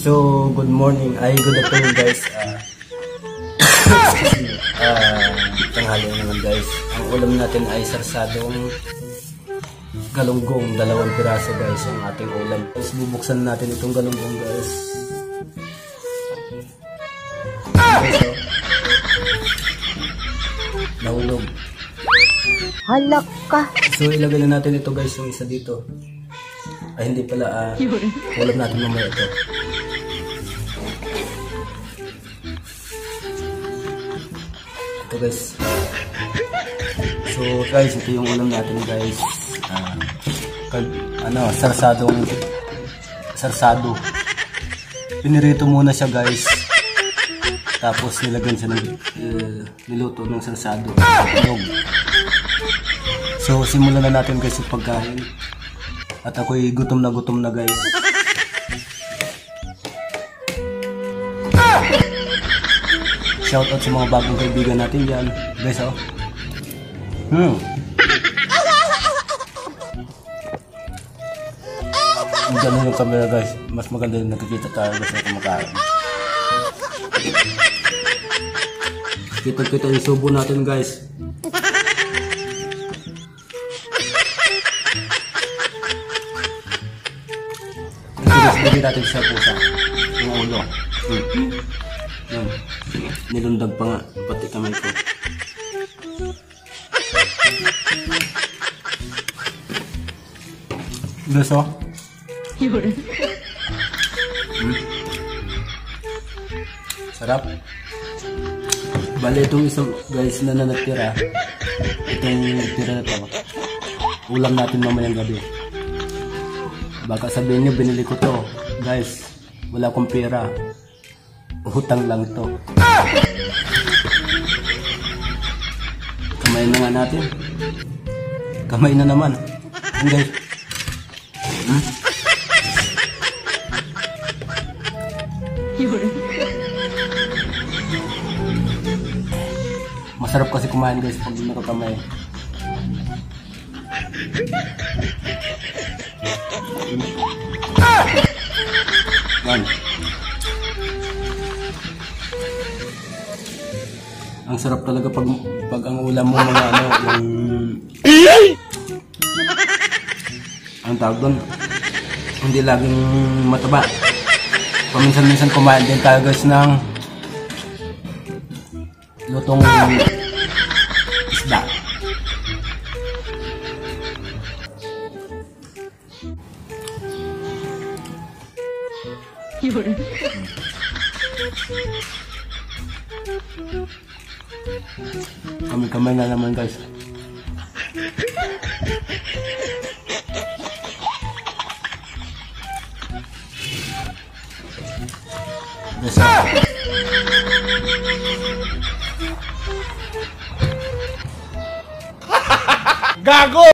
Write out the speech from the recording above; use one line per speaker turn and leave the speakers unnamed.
So, good morning. Good afternoon guys. Tanghali na naman guys. Ang ulam natin ay sarsadong galunggong. 2 piraso guys ang ating ulam. Guys, bubuksan natin itong galunggong guys. So, nahulog.
Halak ka.
So, ilagay na natin ito guys, yung isa dito. Ay, hindi pala. Ulam natin mamaya ito. Ito guys. So guys, ito yung ulam natin guys. Sarsado. Pinirito muna siya guys. Tapos nilagyan siya ng niluto ng sarsado. So simulan na natin guys yung pagkain. At ako'y gutom na guys. Shoutout sa mga bagong kaibigan natin dyan. Guys, oh. Ganun yung camera guys. Mas maganda yung nakikita tayo guys na kumakain. Kita yung subo natin guys. Lagyan natin sa pusa. Yung ulo. Yan. Nilundag pa nga. Pati kamay ko. Gusto? Sarap. Bale itong isang guys na natira. Itong natira na to. Ulam natin mamayang gabi. Baka sabihin nyo binili ko to. Guys, wala akong pera. Utang lang to. Kamay na nga natin. Kamay na naman. Guys. Masarap kasi kumain guys pag nakakamay. Yan. Ang sarap talaga pag ang ulam mo mga ang tawag doon, hindi laging mataba. Paminsan-minsan kumain din tayo guys ng lutong isda. Kamay na naman guys. Gago!